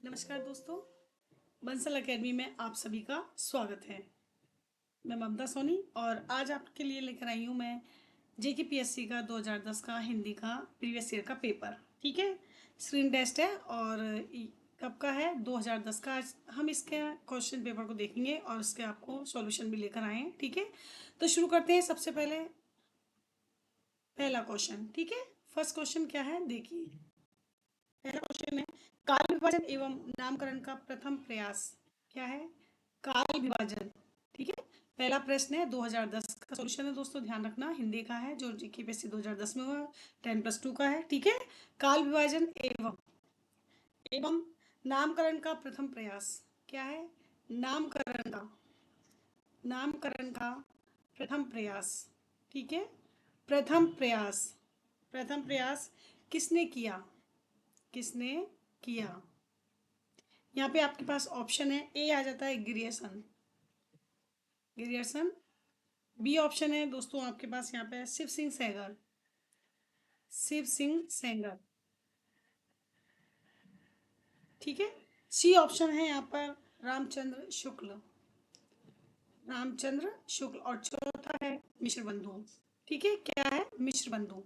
नमस्कार दोस्तों, बंसल एकेडमी में आप सभी का स्वागत है। मैं ममता सोनी और आज आपके लिए लेकर आई हूँ मैं जेकेपीएससी का 2010 का हिंदी का प्रीवियस ईयर का पेपर। ठीक है, स्क्रीन टेस्ट है और कब का है 2010 का। आज हम इसके क्वेश्चन पेपर को देखेंगे और इसके आपको सॉल्यूशन भी लेकर आए हैं। ठीक है, तो शुरू करते हैं। सबसे पहले पहला क्वेश्चन। ठीक है, फर्स्ट क्वेश्चन क्या है देखिए। पहला क्वेश्चन है, काल विभाजन एवं नामकरण का प्रथम प्रयास क्या है? काल विभाजन। ठीक है, पहला प्रश्न है 2010 का सॉल्यूशन है दोस्तों, ध्यान रखना हिंदी का है जो जीकेपीएससी 2010 में हुआ, 10+2 का है। ठीक है, काल विभाजन एवं एवं नामकरण का प्रथम प्रयास क्या है? नामकरण का प्रथम प्रयास। ठीक है, प्रथम प्रयास। प्रथम प्रयास किसने किया? किसने किया? यहाँ पे आपके पास ऑप्शन है, ए आ जाता है ग्रियर्सन। ग्रियर्सन। बी ऑप्शन है दोस्तों आपके पास यहाँ पे शिव सिंह सैगर। शिव सिंह सैगर। ठीक है, सी ऑप्शन है यहाँ पर रामचंद्र शुक्ल। रामचंद्र शुक्ल। और चौथा है मिश्र बंधु। ठीक है, क्या है? मिश्र बंधु।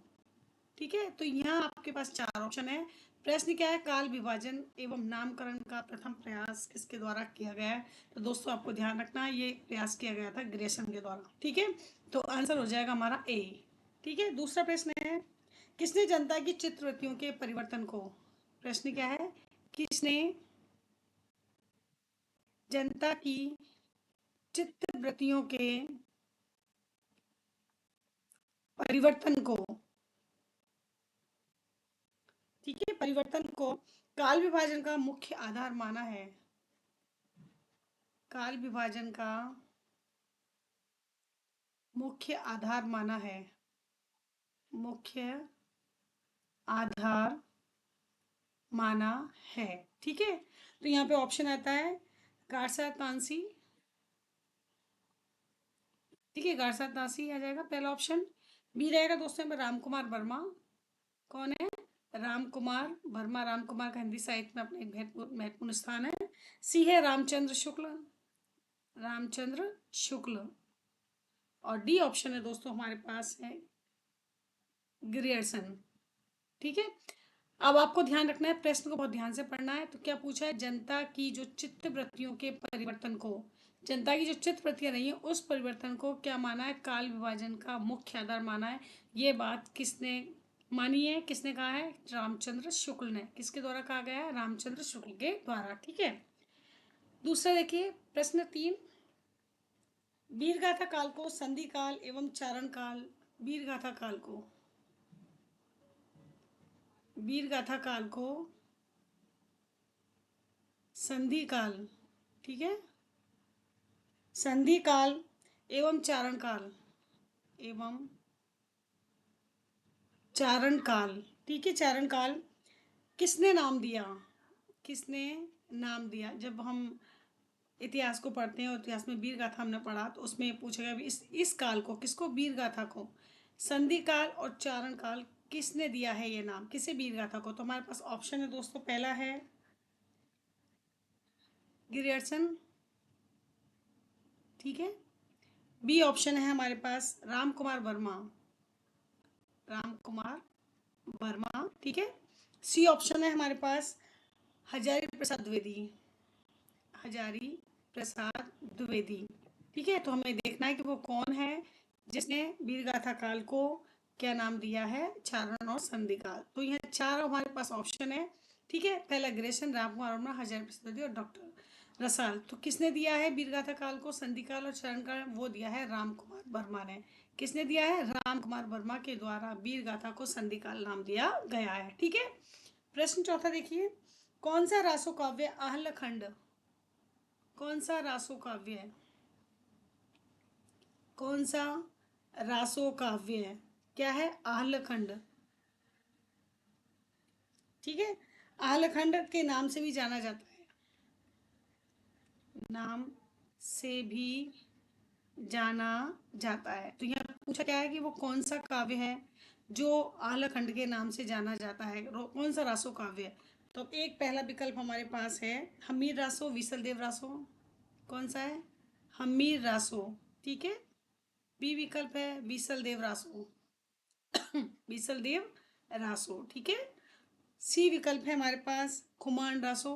ठीक है, तो यहाँ आपके पास चार ऑप्शन है। प्रश्न क्या है? काल विभाजन एवं नामकरण का प्रथम प्रयास किसके द्वारा किया गया है? तो दोस्तों आपको ध्यान रखना ये प्रयास किया गया था ग्रेसन के द्वारा। ठीक है, तो आंसर हो जाएगा हमारा ए। ठीक है, दूसरा प्रश्न है, किसने जनता की चित्रवृत्तियों के परिवर्तन को, प्रश्न क्या है, किसने जनता की चित्रवृत्तियों के परिवर्तन को, ठीक है, परिवर्तन को काल विभाजन का मुख्य आधार माना है? काल विभाजन का मुख्य आधार माना है। मुख्य आधार माना है। ठीक है, तो यहाँ पे ऑप्शन आता है गारसा तांसी। ठीक है, गारसा तांसी आ जाएगा पहला ऑप्शन। बी रहेगा दोस्तों यहाँ पे राम कुमार वर्मा। कौन है? राम कुमार वर्मा। राम कुमार का हिंदी साहित्य में अपना एक महत्वपूर्ण स्थान है। सी है रामचंद्र शुक्ल। रामचंद्र शुक्ल। और डी ऑप्शन है दोस्तों हमारे पास है ग्रियर्सन। ठीक है, अब आपको ध्यान रखना है, प्रश्न को बहुत ध्यान से पढ़ना है। तो क्या पूछा है? जनता की जो चित्त वृत्तियों के परिवर्तन को, जनता की जो चित्त वृत्तियां रही है उस परिवर्तन को क्या माना है? काल विभाजन का मुख्य आधार माना है। ये बात किसने मानी है? किसने कहा है? रामचंद्र शुक्ल ने। किसके द्वारा कहा गया है? रामचंद्र शुक्ल के द्वारा। ठीक है, दूसरा देखिए प्रश्न 3, वीरगाथा काल को संधि काल एवं चारण काल, वीरगाथा काल को, वीरगाथा काल को संधि काल, ठीक है, संधि काल एवं चारण काल, एवं चारण काल, ठीक है, चारण काल किसने नाम दिया? किसने नाम दिया? जब हम इतिहास को पढ़ते हैं और इतिहास में वीर गाथा हमने पढ़ा तो उसमें ये पूछा गया इस काल को, किसको? वीर गाथा को संधि काल और चारण काल किसने दिया है ये नाम? किसे? वीर गाथा को। तो हमारे पास ऑप्शन है दोस्तों, पहला है ग्रियर्सन। ठीक है, बी ऑप्शन है हमारे पास राम कुमार वर्मा। राम कुमार वर्मा। ठीक है, सी ऑप्शन है हमारे पास हजारी प्रसाद द्विवेदी। हजारी प्रसाद द्विवेदी। ठीक है, तो हमें देखना है कि वो कौन है जिसने वीरगाथा काल को क्या नाम दिया है? चारण और संधि काल। तो यह चार हमारे पास ऑप्शन है। ठीक है, पहला ग्रेसन, राम कुमार वर्मा, हजारी प्रसाद द्विवेदी और डॉक्टर रसाल। तो किसने दिया है वीरगाथा काल को संधि काल और चरण काल? वो दिया है राम कुमार वर्मा ने। किसने दिया है? राम कुमार वर्मा के द्वारा वीरगाथा को संधि काल नाम दिया गया है। ठीक है, प्रश्न चौथा देखिए, कौन सा रासो काव्य आहलखंड, कौन सा रासो काव्य है? कौन सा रासो काव्य है? क्या है? आहलखंड। ठीक है, आहलखंड के नाम से भी जाना जाता है, नाम से भी जाना जाता है। तो यहाँ पूछा क्या है कि वो कौन सा काव्य है जो आहलखंड के नाम से जाना जाता है? कौन सा रासो काव्य है? तो अब एक पहला विकल्प हमारे पास है हमीर रासो, विसलदेव रासो। कौन सा है? हमीर रासो। ठीक है। बी विकल्प है विसलदेव रासो। विसलदेव रासो। ठीक है। सी विकल्प है हमारे पास खुमान रासो।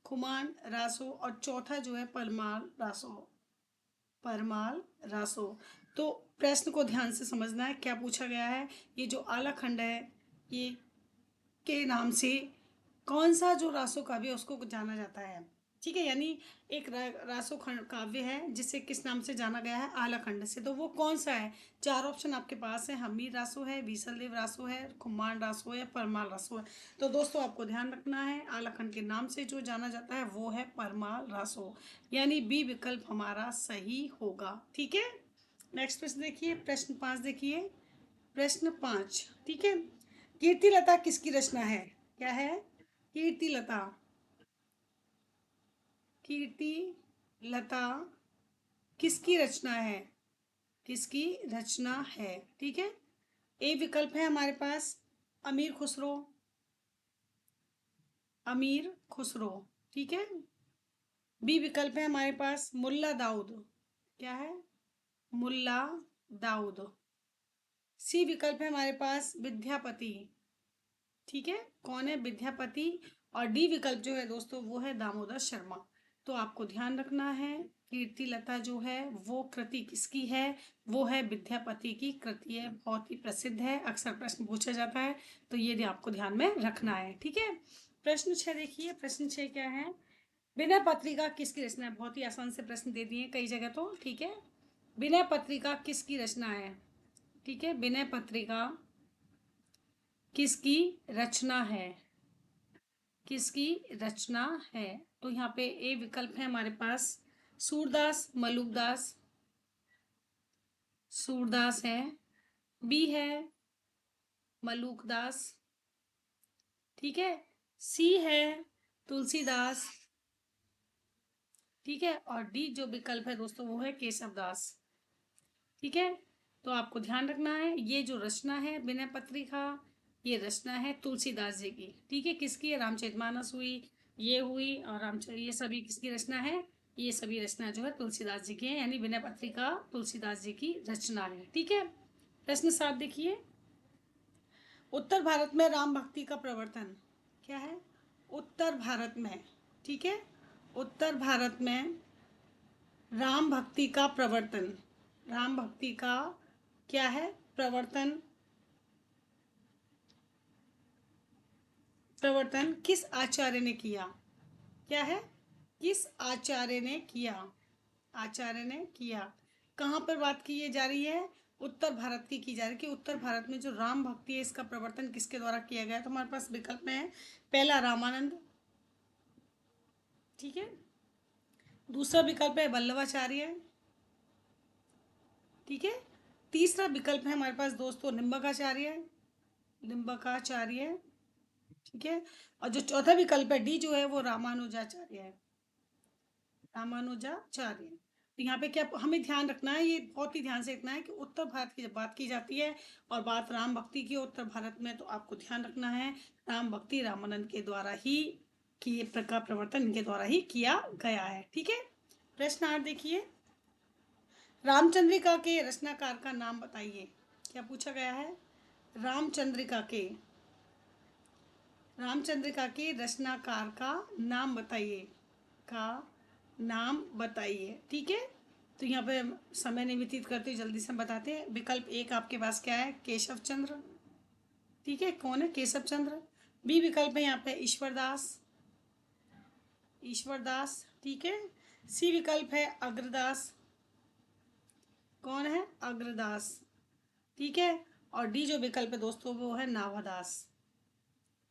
खुमान रासो। और चौथा जो है परमाल रासो। परमाल रासो। तो प्रश्न को ध्यान से समझना है, क्या पूछा गया है। ये जो आला खंड है, ये के नाम से कौन सा जो रासो काव्य है उसको जाना जाता है। ठीक है। यानी एक रासो खंड काव्य है जिसे किस नाम से जाना गया है, आला खंड से। तो वो कौन सा है? चार ऑप्शन आपके पास है, हमीर रासो है, बीसलदेव रासो है, खुमान रासो है, परमाल रासो है। तो दोस्तों आपको ध्यान रखना है, आला खंड के नाम से जो जाना जाता है वो है परमाल रासो। यानी बी विकल्प हमारा सही होगा। ठीक है। नेक्स्ट प्रश्न देखिए, प्रश्न 5 देखिए। प्रश्न 5। ठीक है। कीर्तिलता किसकी रचना है? क्या है? कीर्तिलता। कीर्तिलता किसकी रचना है? किसकी रचना है? ठीक है। ए विकल्प है हमारे पास अमीर खुसरो। अमीर खुसरो। ठीक है। बी विकल्प है हमारे पास मुल्ला दाऊद। क्या है? मुल्ला दाऊद। सी विकल्प है हमारे पास विद्यापति। ठीक है। कौन है? विद्यापति। और डी विकल्प जो है दोस्तों वो है दामोदर शर्मा। तो आपको ध्यान रखना है, कीर्तिलता जो है वो कृति किसकी है? वो है विद्यापति की कृति है, बहुत ही प्रसिद्ध है, अक्सर प्रश्न पूछा जाता है। तो ये आपको ध्यान में रखना है। ठीक है। प्रश्न 6 देखिए। प्रश्न 6 क्या है? विनय पत्रिका किसकी रचना है? बहुत ही आसान से प्रश्न दे दिए कई जगह तो। ठीक है। विनय पत्रिका किसकी रचना है? ठीक है। विनय पत्रिका किसकी रचना है? किसकी रचना है? तो यहाँ पे ए विकल्प है हमारे पास सूरदास मलुकदास। सूरदास है। बी है मलुकदास। ठीक है। सी है तुलसीदास। ठीक है। और डी जो विकल्प है दोस्तों वो है केशवदास। ठीक है। तो आपको ध्यान रखना है, ये जो रचना है विनय पत्रिका, ये रचना है तुलसीदास जी की। ठीक है। किसकी है? रामचरितमानस हुई, ये हुई, और रामचरित, ये सभी किसकी रचना है? ये सभी रचना जो है तुलसीदास जी की है। यानी विनय पत्रिका तुलसीदास जी की रचना है। ठीक है। प्रश्न 7 देखिए। उत्तर भारत में राम भक्ति का प्रवर्तन। क्या है? उत्तर भारत में। ठीक है। उत्तर भारत में राम भक्ति का प्रवर्तन। राम भक्ति का क्या है? प्रवर्तन। प्रवर्तन किस आचार्य ने किया? क्या है? किस आचार्य ने किया? आचार्य ने किया। कहाँ पर बात की जा रही है? उत्तर भारत की जा रही है कि उत्तर भारत में जो राम भक्ति है इसका प्रवर्तन किसके द्वारा किया गया। तो हमारे पास विकल्प में है पहला रामानंद। ठीक है। दूसरा विकल्प है वल्लभाचार्य। ठीक है। तीसरा विकल्प है हमारे पास दोस्तों निम्बकाचार्य। निम्बकाचार्य। ठीक है। और जो चौथा विकल्प है डी जो है वो रामानुजाचार्य है। रामानुजाचार्य। तो यहाँ पे क्या हमें ध्यान रखना है, ये बहुत ही ध्यान से रखना है कि उत्तर भारत की जब बात की जाती है और बात राम भक्ति की उत्तर भारत में, तो आपको ध्यान रखना है राम भक्ति रामानंद के द्वारा ही कि प्रकार प्रवर्तन इनके द्वारा ही किया गया है। ठीक है। प्रश्न 8 देखिए। रामचंद्रिका के रचनाकार का नाम बताइए। क्या पूछा गया है? रामचंद्रिका के, रामचंद्रिका के रचनाकार का नाम बताइए। का नाम बताइए। ठीक है। तो यहाँ पे समय नहीं व्यतीत करते, जल्दी से हम बताते हैं। विकल्प एक आपके पास क्या है? केशव चंद्र। ठीक है। कौन है? केशव चंद्र। बी विकल्प है यहाँ पे ईश्वरदास। ईश्वरदास। ठीक है। सी विकल्प है अग्रदास। कौन है? अग्रदास। ठीक है। और डी जो विकल्प है दोस्तों वो है नाभादास।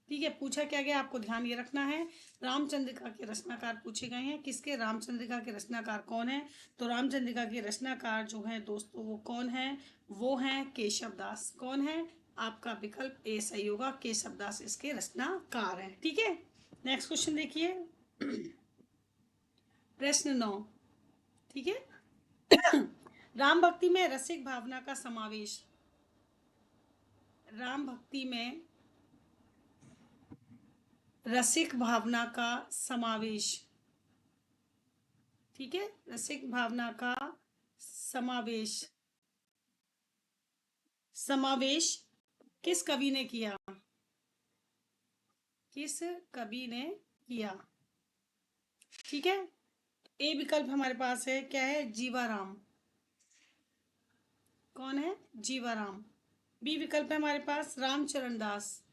ठीक है। पूछा क्या गया, आपको ध्यान ये रखना है, रामचंद्रिका के रचनाकार पूछे गए हैं। किसके? रामचंद्रिका के रचनाकार कौन है? तो रामचंद्रिका के रचनाकार जो है दोस्तों वो कौन है? वो हैं केशवदास। कौन है? आपका विकल्प ए सही होगा, केशवदास इसके रचनाकार हैं। ठीक है। नेक्स्ट क्वेश्चन देखिए। प्रश्न 9। ठीक है। राम भक्ति में रसिक भावना का समावेश। राम भक्ति में रसिक भावना का समावेश। ठीक है, रसिक भावना का समावेश। समावेश किस कवि ने किया? किस कवि ने किया? ठीक है, ए विकल्प हमारे पास है, क्या है? जीवाराम। कौन है? जीवाराम। बी विकल्प है हमारे पास रामचरण दास।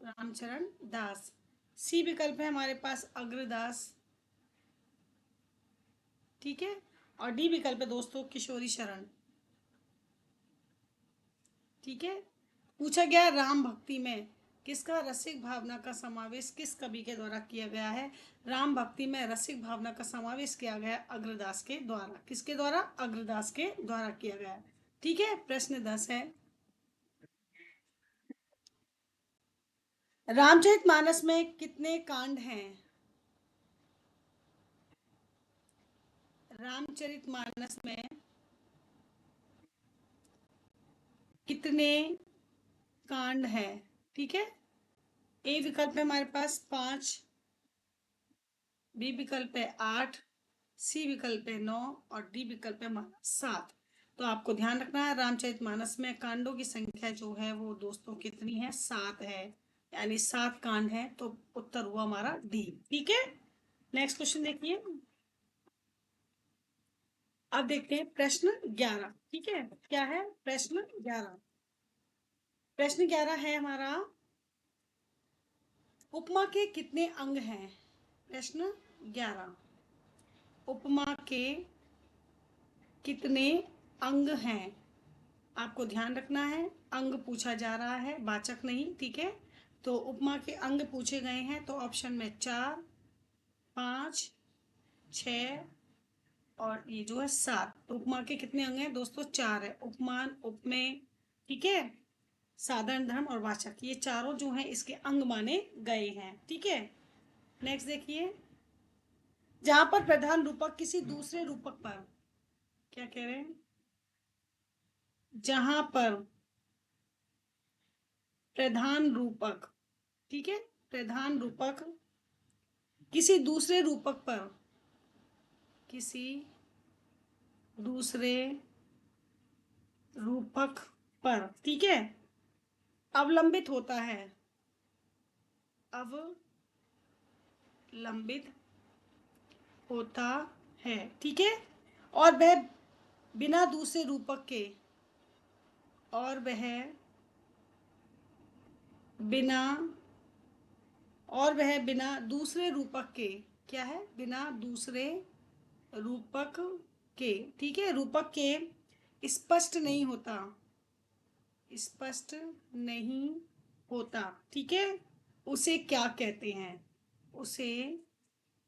रामचरण दास। सी विकल्प है हमारे पास अग्रदास। ठीक है, और डी विकल्प है दोस्तों किशोरी शरण। ठीक है, पूछा गया राम भक्ति में किसका रसिक भावना का समावेश किस कवि के द्वारा किया गया है? राम भक्ति में रसिक भावना का समावेश किया गया अग्रदास के द्वारा। किसके द्वारा? अग्रदास के द्वारा किया गया। ठीक है, प्रश्न 10 है, रामचरितमानस में कितने कांड हैं? रामचरितमानस में कितने कांड हैं? ठीक है, ए विकल्प है हमारे पास 5, बी विकल्प है 8, सी विकल्प है 9 और डी विकल्प है 7। तो आपको ध्यान रखना है रामचरितमानस में कांडों की संख्या जो है वो दोस्तों कितनी है? 7 है, यानी 7 कांड है। तो उत्तर हुआ हमारा डी। ठीक है, नेक्स्ट क्वेश्चन देखिए। अब देखते हैं प्रश्न 11। ठीक है, क्या है? प्रश्न 11। प्रश्न 11 है हमारा, उपमा के कितने अंग हैं? प्रश्न 11, उपमा के कितने अंग हैं? आपको ध्यान रखना है, अंग पूछा जा रहा है, वाचक नहीं। ठीक है, तो उपमा के अंग पूछे गए हैं, तो ऑप्शन में 4, 5, 6 और ये जो है 7। तो उपमा के कितने अंग हैं दोस्तों? 4 है। उपमान, उपमेय, ठीक है, साधारण धर्म और वाचक, ये चारों जो हैं इसके अंग माने गए हैं। ठीक है, नेक्स्ट देखिए, जहां पर प्रधान रूपक किसी दूसरे रूपक पर, क्या कह रहे हैं? जहां पर प्रधान रूपक, ठीक है, प्रधान रूपक किसी दूसरे रूपक पर, किसी दूसरे रूपक पर, ठीक है, अवलंबित होता है, अवलंबित होता है। ठीक है, और वह बिना दूसरे रूपक के, और वह बिना, और वह बिना दूसरे रूपक के, क्या है? बिना दूसरे रूपक के, ठीक है, रूपक के स्पष्ट नहीं होता, स्पष्ट नहीं होता। ठीक है, उसे क्या कहते हैं? उसे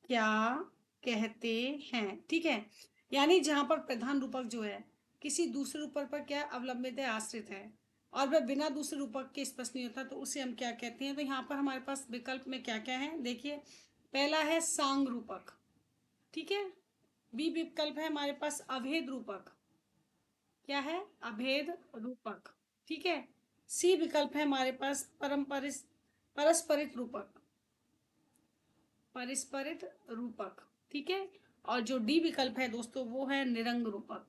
क्या कहते हैं? ठीक है, यानी जहां पर प्रधान रूपक जो है किसी दूसरे रूपक पर क्या अवलंबित है, आश्रित है, और वह बिना दूसरे रूपक के स्पष्ट नहीं होता, तो उसे हम क्या कहते हैं? तो यहाँ पर हमारे पास विकल्प में क्या क्या है देखिए। पहला है सांग रूपक। ठीक है, बी विकल्प है हमारे पास अभेद रूपक। क्या है? अभेद रूपक। ठीक है, सी विकल्प है हमारे पास परस्परित रूपक, परिस्परित रूपक। ठीक है, और जो डी विकल्प है दोस्तों वो है निरंग रूपक।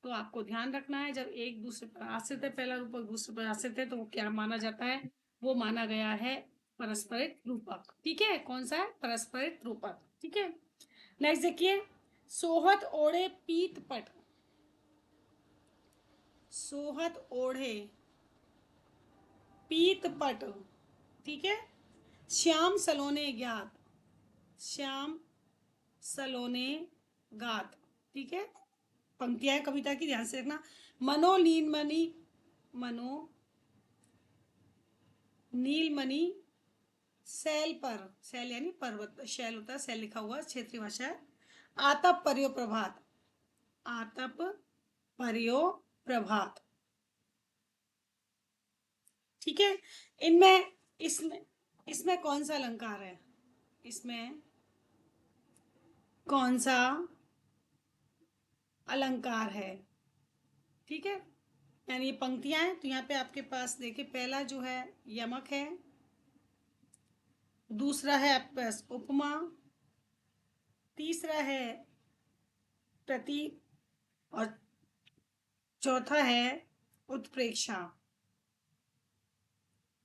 तो आपको ध्यान रखना है, जब एक दूसरे पर आश्रित है पहला रूपक, दूसरे पर आश्रित है, तो वो क्या माना जाता है? वो माना गया है परस्परित रूपक। ठीक है, कौन सा है? परस्परित रूपक। ठीक है, नेक्स्ट देखिए, सोहत ओढ़े पीत पट, सोहत ओढ़े पीत पट, ठीक है, श्याम सलोने ज्ञात, श्याम सलोने गात। ठीक है, पंक्तियां हैं कविता की, ध्यान से रखना। मनो नीलमणि, मनो नीलमणि शैल पर, शैल यानी पर्वत, शैल होता है, शैल लिखा हुआ क्षेत्रीय भाषा है। आतप पर्यो प्रभात, आतप पर्यो प्रभात। ठीक है, इनमें, इसमें इसमें कौन सा अलंकार है? इसमें कौन सा अलंकार है? ठीक है, यानी ये पंक्तियां हैं, तो यहाँ पे आपके पास देखिए पहला जो है यमक है, दूसरा है आपके पास उपमा, तीसरा है प्रतीक, और चौथा है उत्प्रेक्षा।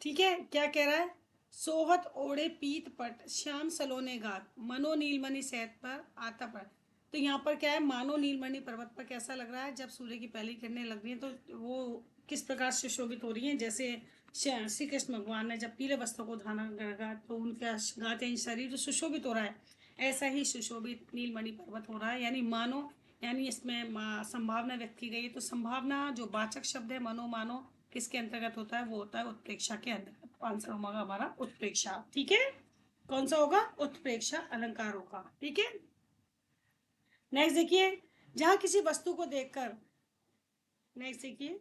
ठीक है, क्या कह रहा है? सोहत ओढ़े पीत पट, श्याम सलोने गात, मनो नीलमणि सैत पर आता पर। तो यहाँ पर क्या है, मानो नीलमणि पर्वत पर कैसा लग रहा है? जब सूर्य की पहली किरणें लग रही हैं तो वो किस प्रकार से शोभित हो रही हैं? जैसे श्री कृष्ण भगवान ने जब पीले वस्त्रों को धारण करा तो उनका गाते हैं शरीर जो सुशोभित हो रहा है, ऐसा ही सुशोभित नीलमणि पर्वत हो रहा है। यानी मानो, यानी इसमें संभावना व्यक्त की गई है। तो संभावना जो वाचक शब्द है मनो मानो, किसके अंतर्गत होता है? वो होता है उत्प्रेक्षा के अंतर्गत। आंसर होगा हमारा उत्प्रेक्षा। ठीक है, कौन सा होगा? उत्प्रेक्षा अलंकार होगा। ठीक है, नेक्स्ट देखिए, जहां किसी वस्तु को देखकर, नेक्स्ट देखिए,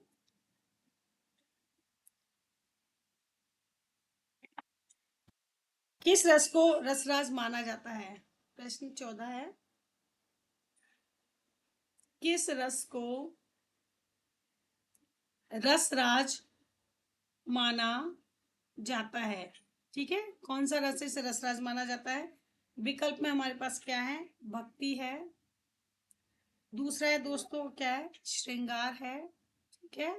किस रस को रसराज माना जाता है? प्रश्न 14 है, किस रस को रसराज माना जाता है? ठीक है, कौन सा रस इसे रसराज माना जाता है? विकल्प में हमारे पास क्या है? भक्ति है, दूसरा है दोस्तों क्या है? श्रृंगार है, ठीक है,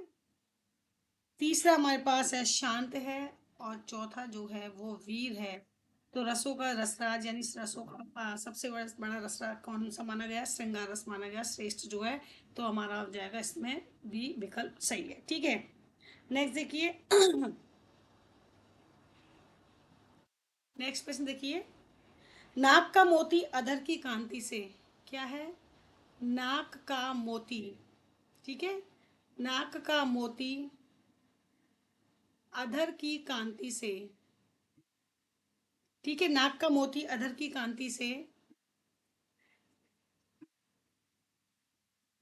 तीसरा हमारे पास है शांत है, और चौथा जो है वो वीर है। तो रसों का रसराज यानी रसों का सबसे बड़ा बड़ा रसराज कौन सा माना गया? श्रृंगार रस माना गया, श्रेष्ठ जो है। तो हमारा हो जाएगा इसमें भी विकल्प सही है। ठीक है, नेक्स्ट देखिए, नेक्स्ट प्रश्न देखिए, नाक का मोती अधर की कांति से, क्या है? नाक का मोती, ठीक है, नाक का मोती अधर की कांति से, ठीक है, नाक का मोती अधर की कांति से,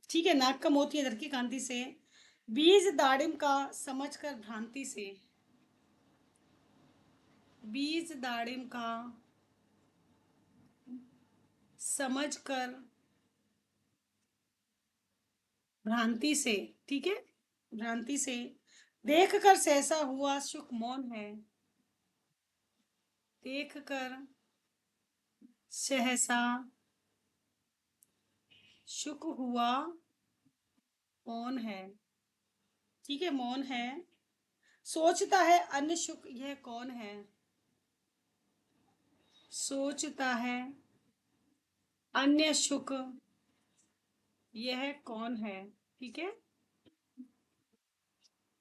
ठीक है, नाक का मोती अधर की कांति से, बीज दाड़िम का समझकर भ्रांति से, बीज दाड़िम का समझकर भ्रांति से, ठीक है, भ्रांति से, देख कर सहसा हुआ सुख मौन है, देख कर सहसा सुख हुआ मौन है, ठीक है, मौन है, सोचता है अन्य सुख यह कौन है? सोचता है अन्य सुख यह कौन है, ठीक है,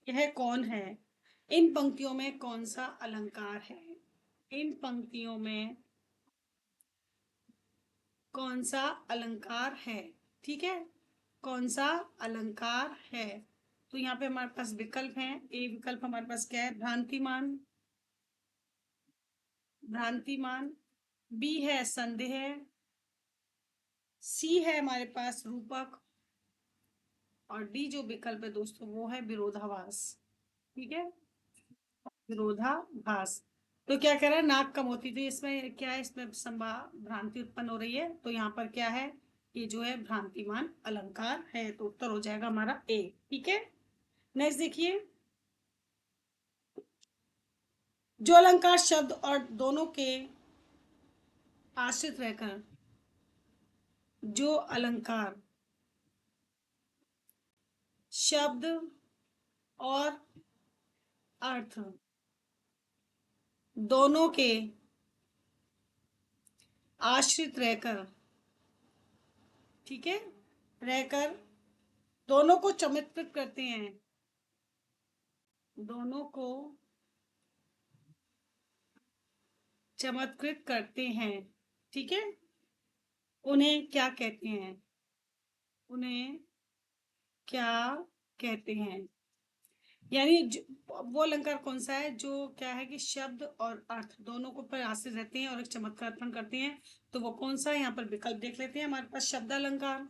यह कौन है? इन पंक्तियों में कौन सा अलंकार है? इन पंक्तियों में कौन सा अलंकार है? ठीक है, कौन सा अलंकार है? तो यहाँ पे हमारे पास विकल्प हैं। ए विकल्प हमारे पास क्या है? भ्रांतिमान, भ्रांतिमान, बी है संदेह, सी है हमारे पास रूपक, और डी जो विकल्प है दोस्तों वो है विरोधाभास। ठीक है, विरोधाभास। तो क्या कह रहा है? नाक का मोती, तो इसमें क्या है? इसमें संभा भ्रांति उत्पन्न हो रही है, तो यहाँ पर क्या है? ये जो है भ्रांतिमान अलंकार है। तो उत्तर हो जाएगा हमारा ए। ठीक है, नेक्स्ट देखिए, जो अलंकार शब्द और दोनों के आश्रित रहकर, जो अलंकार शब्द और अर्थ दोनों के आश्रित रहकर, ठीक है, रहकर दोनों को चमत्कृत करते हैं, दोनों को चमत्कृत करते हैं, ठीक है, उन्हें क्या कहते हैं? उन्हें क्या कहते हैं? यानी वो अलंकार कौन सा है जो क्या है कि शब्द और अर्थ दोनों को पर आश्रित रहते हैं और एक चमत्कार अर्पण करते हैं? तो वो कौन सा है? यहाँ पर विकल्प देख लेते हैं। हमारे पास शब्द अलंकार,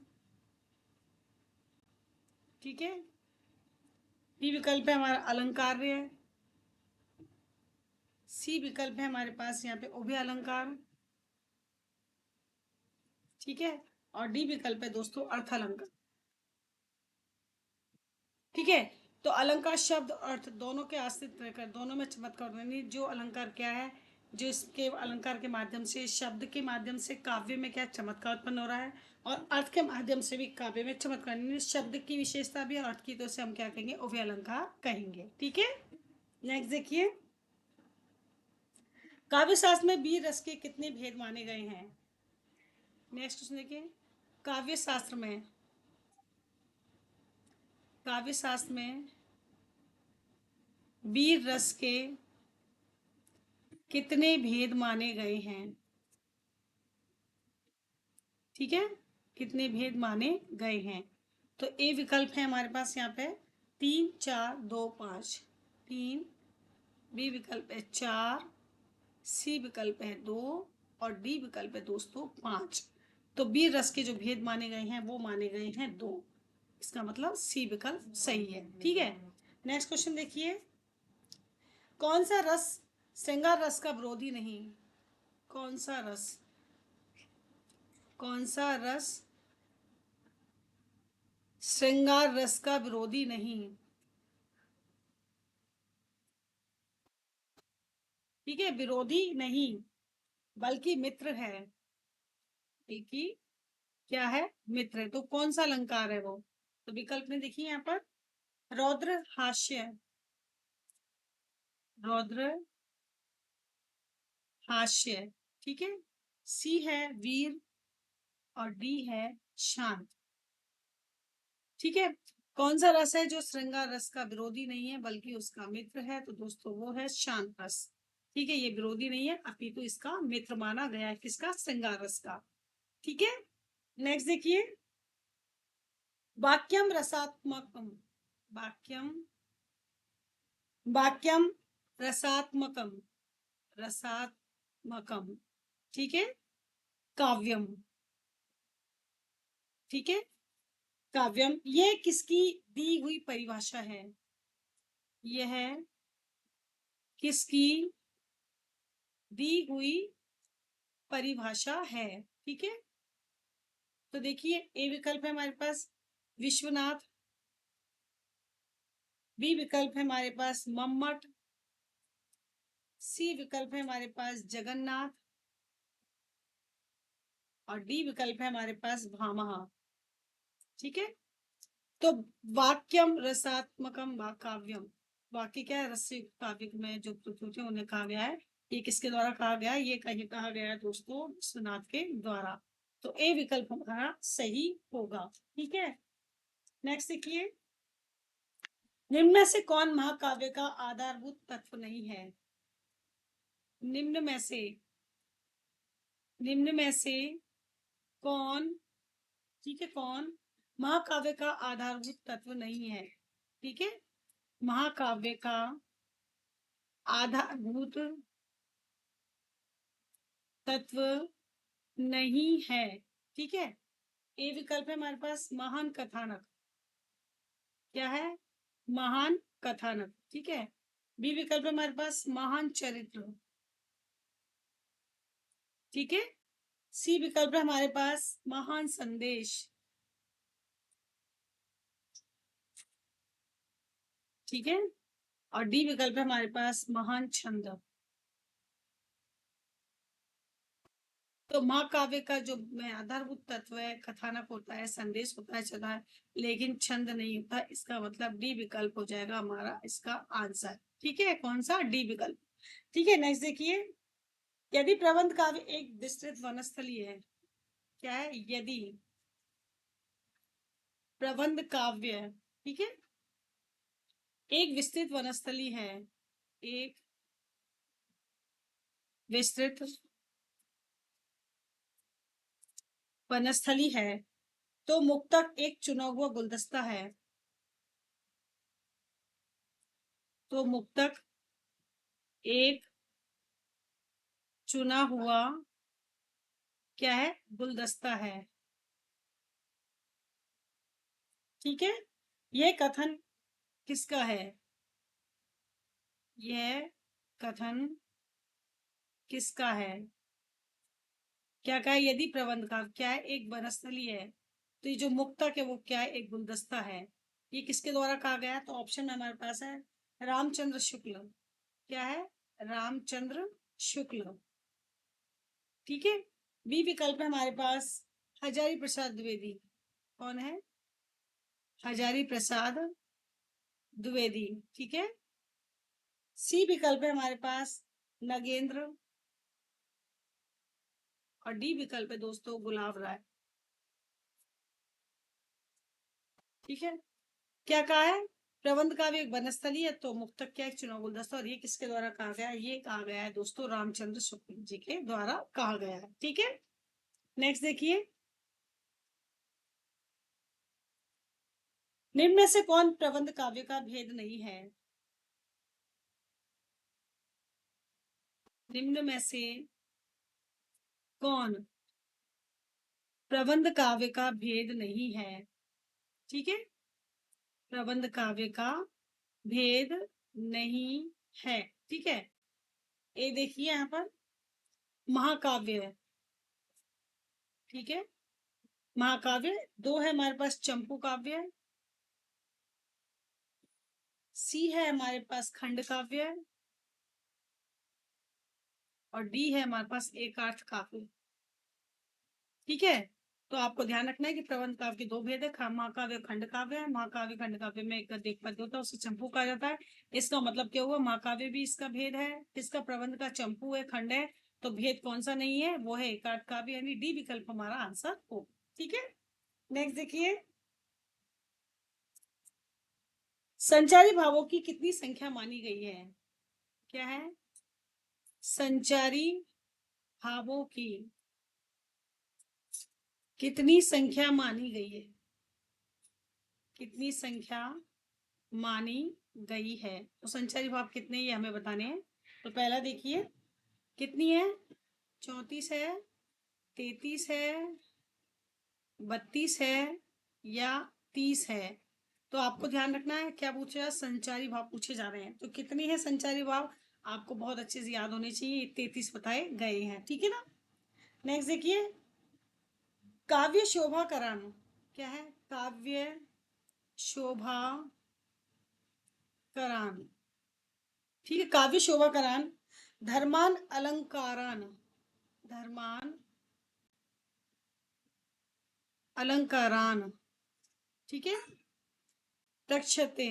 ठीक है, बी विकल्प है हमारा अलंकार्य, सी विकल्प है हमारे पास यहाँ पे उभय अलंकार, ठीक है, और डी विकल्प है दोस्तों अर्थ अलंकार। ठीक है, तो अलंकार शब्द अर्थ दोनों के आश्रित रहकर दोनों में चमत्कार, यानी जो अलंकार क्या है जो इसके अलंकार के माध्यम से, शब्द के माध्यम से काव्य में क्या चमत्कार उत्पन्न हो रहा है, और अर्थ के माध्यम से भी काव्य में चमत्कार, शब्द की विशेषता भी अर्थ की, तो से हम क्या कहेंगे, उभय अलंकार कहेंगे। ठीक है, नेक्स्ट देखिए, काव्य शास्त्र में वीर रस के कितने भेद माने गए हैं। नेक्स्ट क्वेश्चन देखिए, काव्य शास्त्र में, काव्य शास्त्र में वीर रस के कितने भेद माने गए हैं। ठीक है, कितने भेद माने गए हैं। तो ए विकल्प है हमारे पास यहाँ पे 3, 4, 2, 5। 3, बी विकल्प है 4, सी विकल्प है 2 और डी विकल्प है दोस्तों 5। तो बी रस के जो भेद माने गए हैं वो माने गए हैं 2। इसका मतलब सी विकल्प सही है। ठीक है, नेक्स्ट क्वेश्चन देखिए, कौन सा रस श्रृंगार रस का विरोधी नहीं। कौन सा रस, कौन सा रस श्रृंगार रस का विरोधी नहीं। ठीक है, विरोधी नहीं बल्कि मित्र है। बल्कि क्या है, मित्र है। तो कौन सा अलंकार है वो। तो विकल्प में देखिए यहाँ पर, रौद्र हास्य, रौद्र हास्य। ठीक है, सी है वीर और डी है शांत। ठीक है, कौन सा रस है जो श्रृंगार रस का विरोधी नहीं है बल्कि उसका मित्र है, तो दोस्तों वो है शांत रस। ठीक है, ये विरोधी नहीं है अपितु इसका मित्र माना गया है, किसका, श्रृंगार रस का। ठीक है, नेक्स्ट देखिए, वाक्यम रसात्मकम, वाक्यम, वाक्यम रसात्मकम, रसात्मकम। ठीक है, काव्यम। ठीक है, काव्यम ये किसकी दी हुई परिभाषा है। यह किसकी दी हुई परिभाषा है। ठीक है, तो देखिए, ए विकल्प है हमारे पास विश्वनाथ, बी विकल्प है हमारे पास मम्मट, सी विकल्प है हमारे पास जगन्नाथ और डी विकल्प है हमारे पास भामह। ठीक है, तो वाक्यम रसात्मकम व काव्यम, वाक्य क्या है, रसयुक्त काव्य में जो प्रस्तुति उन्हें कहा गया है, ये किसके द्वारा कहा गया है, ये कहीं कहा गया है दोस्तों विश्वनाथ के द्वारा। तो ए विकल्प हमारा सही होगा। ठीक है, नेक्स्ट देखिए, निम्न में से कौन महाकाव्य का आधारभूत तत्व नहीं है। निम्न में से, निम्न में से कौन, ठीक है, कौन महाकाव्य का आधारभूत तत्व नहीं है। ठीक है, महाकाव्य का आधारभूत तत्व नहीं है। ठीक है, ए विकल्प है हमारे पास महान कथानक, क्या है, महान कथानक। ठीक है, बी विकल्प है हमारे पास महान चरित्र। ठीक है, सी विकल्प है हमारे पास महान संदेश। ठीक है, और डी विकल्प है हमारे पास महान छंद। तो महाकाव्य का जो आधारभूत तत्व है, कथानक होता है, संदेश होता है, चला है, लेकिन छंद नहीं होता। इसका मतलब डी विकल्प हो जाएगा हमारा इसका आंसर। ठीक है, कौन सा, डी विकल्प। ठीक है, नेक्स्ट देखिए, यदि प्रबंध काव्य एक विस्तृत वनस्थली है। क्या है, यदि प्रबंध काव्य, ठीक है, एक विस्तृत वनस्थली है, एक विस्तृत वनस्थली है, तो मुक्तक एक चुना हुआ गुलदस्ता है। तो मुक्तक एक चुना हुआ क्या है, गुलदस्ता है। ठीक है, यह कथन किसका है, यह कथन किसका है। क्या कहा है, यदि प्रबंध का क्या है, एक वनस्थली है, तो ये जो मुक्तक है वो क्या है, एक गुलदस्ता है। ये किसके द्वारा कहा गया है, तो ऑप्शन में हमारे पास है रामचंद्र शुक्ल। क्या है, रामचंद्र शुक्ल। ठीक है। बी विकल्प है हमारे पास हजारी प्रसाद द्विवेदी। कौन है? हजारी प्रसाद द्विवेदी। ठीक है। सी विकल्प है हमारे पास नगेंद्र। और डी विकल्प है दोस्तों गुलाब राय। ठीक है। क्या कहा है? प्रबंध काव्य एक वनस्थली है तो मुक्तक क्या एक चुनाव गुलदस्ता। और ये किसके द्वारा कहा गया है? ये कहा गया है दोस्तों रामचंद्र शुक्ल जी के द्वारा कहा गया है। ठीक है। नेक्स्ट देखिए, निम्न में से कौन प्रबंध काव्य का भेद नहीं है? निम्न में से कौन प्रबंध काव्य का भेद नहीं है? ठीक है। प्रबंध काव्य का भेद नहीं है। ठीक है। ये देखिए यहाँ पर महाकाव्य है। ठीक है। महाकाव्य दो है हमारे पास, चंपू काव्य, सी है हमारे पास खंड काव्य, और डी है हमारे पास एकार्थ काव्य। ठीक है। तो आपको ध्यान रखना है कि प्रबंध काव्य के दो भेद है, महाकाव्य खंड काव्य है। महाकाव्य खंड काव्य में एक देख पद्य होता है उसे चंपू कहा जाता है। इसका मतलब क्या हुआ? महाकाव्य भी इसका भेद है, इसका प्रबंध का चंपू है, खंड है। तो भेद कौन सा नहीं है? वो है एकार्थ काव्य, यानी डी विकल्प हमारा आंसर हो। ठीक है। नेक्स्ट देखिए, संचारी भावों की कितनी संख्या मानी गई है? क्या है? संचारी भावों की कितनी संख्या मानी गई है? कितनी संख्या मानी गई है? तो संचारी भाव कितने ये हमें बताने हैं। तो पहला देखिए कितनी है? 34 है, 33 है, 32 है, या 30 है। तो आपको ध्यान रखना है क्या पूछा? संचारी भाव पूछे जा रहे हैं। तो कितनी है संचारी भाव? आपको बहुत अच्छे से याद होने चाहिए। 33 बताए गए हैं। ठीक है ना। नेक्स्ट देखिए, काव्य शोभा करान क्या है? काव्य शोभा करान। ठीक है। काव्य शोभा करान धर्मान अलंकारान, धर्मान अलंकारान। ठीक है। प्रक्षते,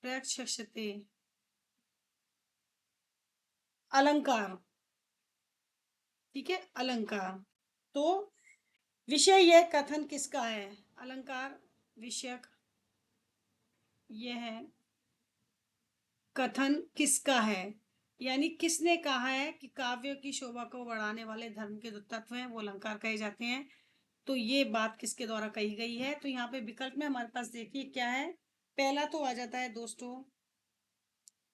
प्रक्षते अलंकार। ठीक है। अलंकार। तो विषय यह कथन किसका है? अलंकार विषयक यह है कथन किसका है? यानी किसने कहा है कि काव्य की शोभा को बढ़ाने वाले धर्म के जो तत्व हैं वो अलंकार कहे जाते हैं। तो ये बात किसके द्वारा कही गई है? तो यहाँ पे विकल्प में हमारे पास देखिए क्या है। पहला तो आ जाता है दोस्तों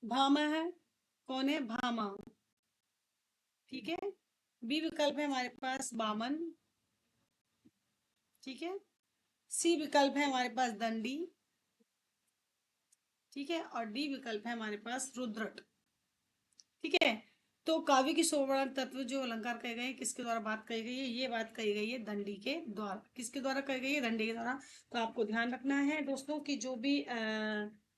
भामा है। कौन है? भामा। ठीक है। बी विकल्प है हमारे पास बामन। ठीक है। सी विकल्प है हमारे पास दंडी। ठीक है। और डी विकल्प है हमारे पास रुद्रट। ठीक है। तो काव्य की शोभा तत्व जो अलंकार कहे गए हैं किसके द्वारा बात कही गई है? ये बात कही गई है दंडी के द्वारा। किसके द्वारा कही गई है? दंडी के द्वारा। तो आपको ध्यान रखना है दोस्तों कि जो भी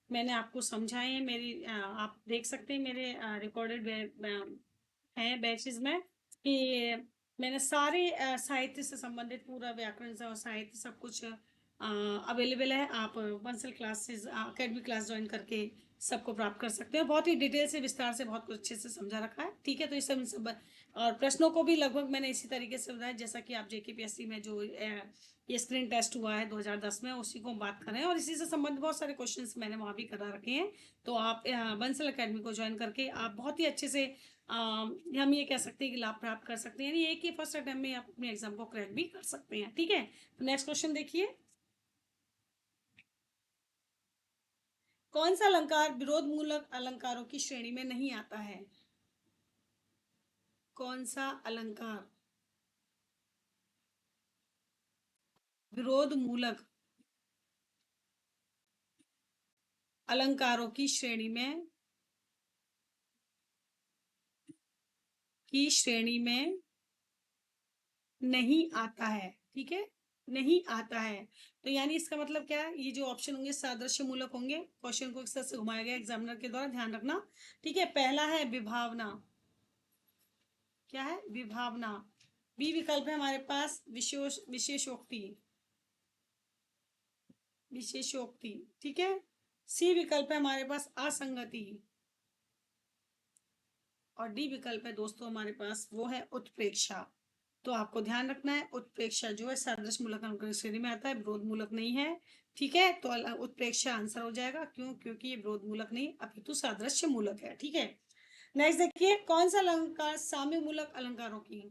मैंने आपको समझाए हैं मेरी आप देख सकते हैं मेरे रिकॉर्डेड हैं बैचेस में कि मैंने सारे साहित्य से संबंधित पूरा व्याकरण से और साहित्य सब कुछ अवेलेबल है। आप Bansal classes academy class join करके सबको प्राप्त कर सकते हैं। बहुत ही डिटेल से विस्तार से बहुत कुछ अच्छे से समझा रखा है। ठीक है। तो इस सब और प्रश्नों को भी लगभग मैंने इसी तरीके से बताया जैसा कि आप जेकेपीएससी में जो ये स्क्रीन टेस्ट हुआ है 2010 में उसी को हम बात कर रहे हैं। और इसी से संबंधित बहुत सारे क्वेश्चंस मैंने वहाँ भी करा रखे हैं। तो आप बंसल अकेडमी को ज्वाइन करके आप बहुत ही अच्छे से हम ये कह सकते हैं कि लाभ प्राप्त कर सकते हैं। यानी एक ही फर्स्ट अटेम्प्ट में आप अपने एग्जाम को क्रैक भी कर सकते हैं। ठीक है। तो नेक्स्ट क्वेश्चन देखिए, कौन सा अलंकार विरोध मूलक अलंकारों की श्रेणी में नहीं आता है? कौन सा अलंकार विरोध मूलक अलंकारों की श्रेणी में नहीं आता है? ठीक है। नहीं आता है। तो यानी इसका मतलब क्या है? ये जो ऑप्शन होंगे सादृश्य मूलक होंगे। क्वेश्चन को इस तरह से घुमाया गया एग्जामिनर के द्वारा, ध्यान रखना। ठीक है। पहला है विभावना। क्या है? विभावना। बी विकल्प है हमारे पास विशेषोक्ति, विशेषोक्ति। ठीक है। सी विकल्प है हमारे पास असंगति, और डी विकल्प है दोस्तों हमारे पास वो है उत्प्रेक्षा। तो आपको ध्यान रखना है, उत्प्रेक्षा जो है सदृश मूलक अनुक्रम श्रेणी में आता है, विरोध मूलक नहीं है। ठीक है, तो उत्प्रेक्षा आंसर हो जाएगा। क्यों? क्योंकि ये विरोध मूलक नहीं अपितु सादृश्य मूलक है। ठीक है। नेक्स्ट देखिए, कौन सा अलंकार साम्य मूलक अलंकारों की,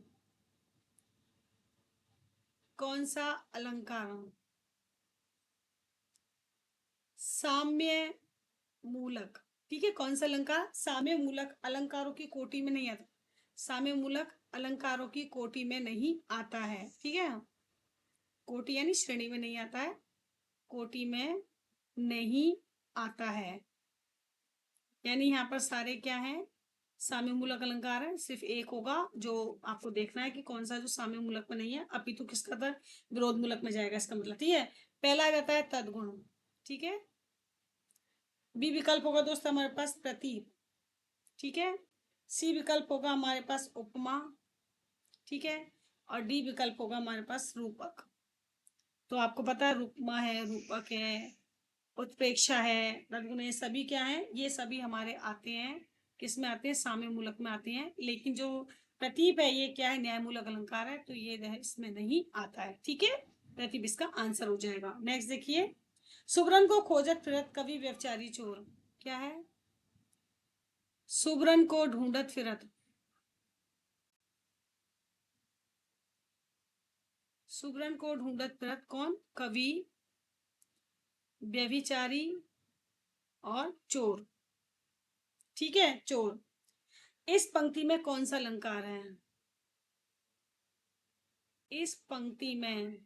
कौन सा अलंकार साम्य मूलक, ठीक है, कौन सा अलंकार साम्य मूलक अलंकारों की कोटि में नहीं आता, साम्य मूलक अलंकारों की कोटि में नहीं आता है। ठीक है, कोटि यानी श्रेणी में नहीं आता है, कोटि में नहीं आता है। यानी यहाँ पर सारे क्या है? साम्य मूलक अलंकार है। सिर्फ एक होगा जो आपको देखना है कि कौन सा जो साम्य मूलक में नहीं है अपितु किसका था? विरोध मूलक में जाएगा, इसका मतलब। ठीक है, पहला आ जाता है तदगुण। ठीक है, बी विकल्प होगा दोस्तों हमारे पास प्रतीक। ठीक है, सी विकल्प होगा हमारे पास उपमा। ठीक है, और डी विकल्प होगा हमारे पास रूपक। तो आपको पता है रूपमा है, रूपक है, उत्प्रेक्षा है, तदगुण, ये सभी क्या है? ये सभी हमारे आते हैं, किस में आते हैं? साम्य मूलक में आते हैं। लेकिन जो प्रतीप है ये क्या है? न्याय मूलक अलंकार है, तो ये इसमें नहीं आता है। ठीक है, प्रतीप इसका आंसर हो जाएगा। नेक्स्ट देखिए, सुबरन को खोजत फिरत कवि व्यभिचारी चोर, क्या है? सुबरन को ढूंढत फिरत, सुबरन को ढूंढत फिरत कौन? कवि, व्यभिचारी और चोर। ठीक है, चोर। इस पंक्ति में कौन सा अलंकार है? इस पंक्ति में,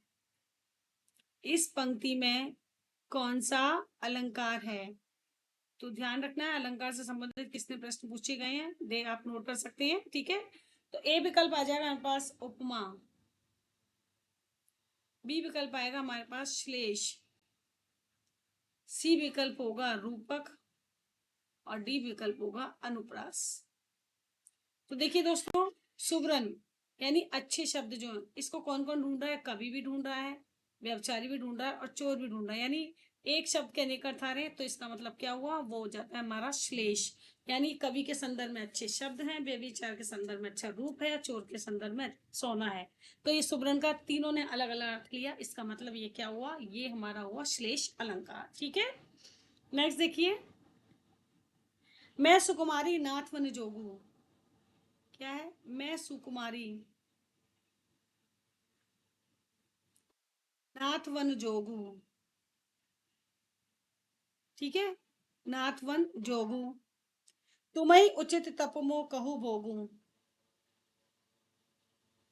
इस पंक्ति में कौन सा अलंकार है? तो ध्यान रखना है, अलंकार से संबंधित कितने प्रश्न पूछे गए हैं दे आप नोट कर सकते हैं। ठीक है, तो ए विकल्प आ जाएगा हमारे पास उपमा, बी विकल्प आएगा हमारे पास श्लेष, सी विकल्प होगा रूपक, और डी विकल्प होगा अनुप्रास। तो देखिए दोस्तों, सुवर्ण यानी अच्छे शब्द जो है, इसको कौन कौन ढूंढ रहा है? कवि भी ढूंढ रहा है, व्यभिचारी भी ढूंढ रहा है, और चोर भी ढूंढ रहा है। यानी एक शब्द के निकट था रहे, तो इसका मतलब क्या हुआ? वो हो जाता है हमारा श्लेष। यानी कवि के संदर्भ में अच्छे शब्द हैं, व्यभिचार के संदर्भ में अच्छा रूप है, चोर के संदर्भ में सोना है। तो ये सुवर्ण का तीनों ने अलग अलग अर्थ लिया, इसका मतलब ये क्या हुआ? ये हमारा हुआ श्लेष अलंकार। ठीक है, नेक्स्ट देखिए, मैं सुकुमारी नाथ वन जोगू, क्या है? मैं सुकुमारी नाथ वन जोगू। ठीक है, नाथ वन जोगू, तुम्हें उचित तपमो कहू भोगू,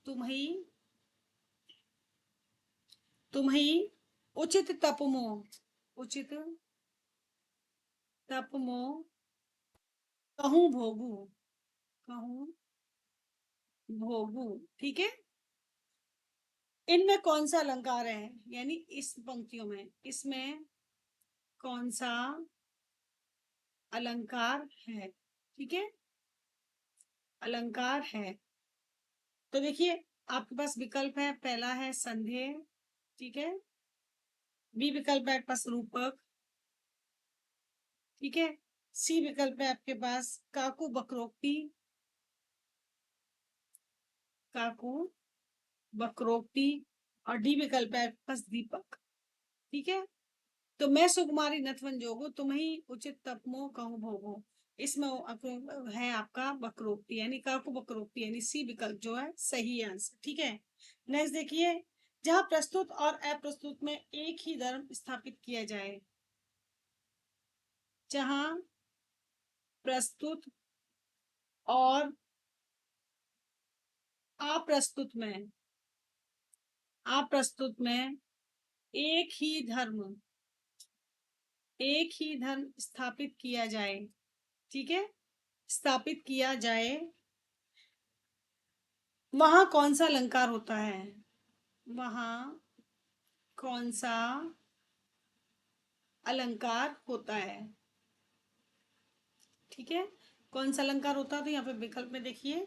तुम्हें, तुम्हें उचित तपमो, उचित तपमो कहूँ भोगू, कहूँ भोगू। ठीक है, इनमें कौन सा अलंकार है? यानी इस पंक्तियों में, इसमें कौन सा अलंकार है? ठीक है, अलंकार है। तो देखिए, आपके पास विकल्प है, पहला है संदेह। ठीक है, बी विकल्प है आपके पास रूपक। ठीक है, सी विकल्प है आपके पास काकू बकरोक्ति, काकू बकरोक्ति, और डी विकल्प है आपके पास दीपक। ठीक है, तो मैं सुकुमारी नथवन जोगो, तुम ही उचित तपमो कहूँ भोगो, इसमें है आपका बकरोक्ति, यानी काकू बकरोक्ति, यानी सी विकल्प जो है सही आंसर। ठीक है, नेक्स्ट देखिए, जहां प्रस्तुत और अप्रस्तुत में एक ही धर्म स्थापित किया जाए, जहां प्रस्तुत और अप्रस्तुत में, अप्रस्तुत में एक ही धर्म, एक ही धर्म स्थापित किया जाए। ठीक है, स्थापित किया जाए, वहां कौन सा अलंकार होता है? वहां कौन सा अलंकार होता है? ठीक है, कौन सा अलंकार होता है? तो यहाँ पे विकल्प में देखिए,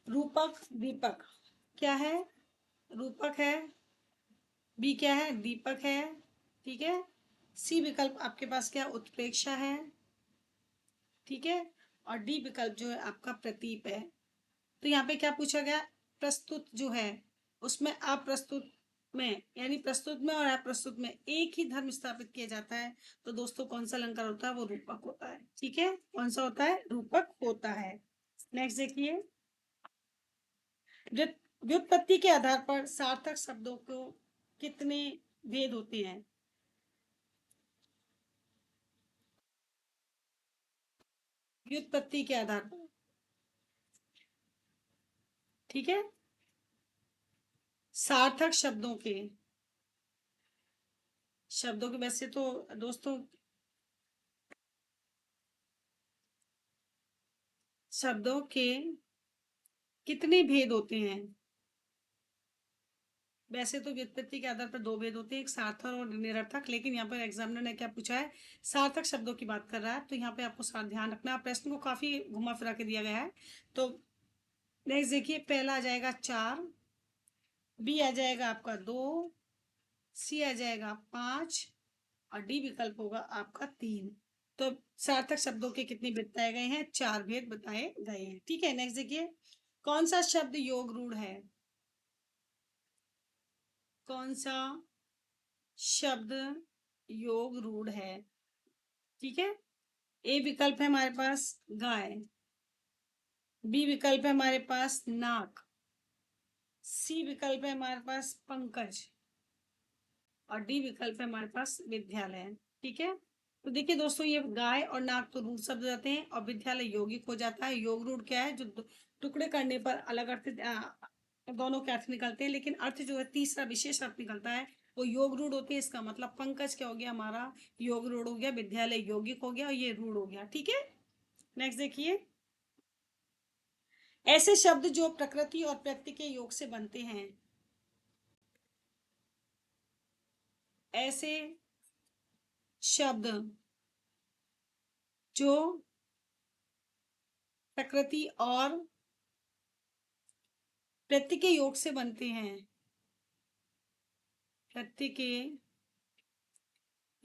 रूपक दीपक क्या है? रूपक है। बी क्या है? दीपक है। ठीक है। सी विकल्प आपके पास क्या? उत्प्रेक्षा है। ठीक है। और डी विकल्प जो है आपका प्रतीप है। तो यहाँ पे क्या पूछा गया? प्रस्तुत जो है उसमें अप्रस्तुत में, यानी प्रस्तुत में और अप्रस्तुत में एक ही धर्म स्थापित किया जाता है। तो दोस्तों कौन सा अलंकार होता है? वो रूपक होता है। ठीक है, कौन सा होता है? रूपक होता है। नेक्स्ट देखिए, व्युत्पत्ति के आधार पर सार्थक शब्दों को कितने भेद होते हैं? व्युत्पत्ति के आधार पर। ठीक है, सार्थक शब्दों के वैसे तो दोस्तों शब्दों के कितने भेद होते हैं? वैसे तो व्युत्पत्ति के आधार पर दो भेद होते हैं, एक सार्थक और निरर्थक, लेकिन यहाँ पर एग्जामिनर ने क्या पूछा है? सार्थक शब्दों की बात कर रहा है। तो यहाँ पे आपको साथ ध्यान रखना है, प्रश्न को काफी घुमा फिरा के दिया गया है। तो नेक्स्ट देखिए, पहला आ जाएगा 4, बी आ जाएगा आपका 2, सी आ जाएगा 5 और डी विकल्प होगा आपका 3। तो सार्थक शब्दों के कितने भेद बताए गए हैं? 4 भेद बताए गए हैं। ठीक है, नेक्स्ट देखिए, कौन सा शब्द योग रूढ़ है? कौन सा शब्द योग रूढ़ है? ठीक है, ए विकल्प है हमारे पास गाय, बी विकल्प है हमारे पास नाक, सी विकल्प है हमारे पास पंकज और डी विकल्प है हमारे पास विद्यालय। ठीक है, तो देखिए दोस्तों, ये गाय और नाक तो रूढ़ शब्द रहते हैं और विद्यालय यौगिक हो जाता है। योग रूढ़ क्या है? जो टुकड़े करने पर अलग अर्थ दोनों के अर्थ निकलते हैं, लेकिन अर्थ जो है तीसरा विशेष अर्थ निकलता है, वो योग रूढ़ होती है। इसका मतलब पंकज क्या हो गया? हमारा योग रूढ़ हो गया, विद्यालय यौगिक हो गया और ये रूढ़ हो गया। ठीक है, नेक्स्ट देखिए, ऐसे शब्द जो प्रकृति और प्रत्यय के योग से बनते हैं। ऐसे शब्द जो प्रकृति और प्रत्यय के योग से बनते हैं, प्रत्यय के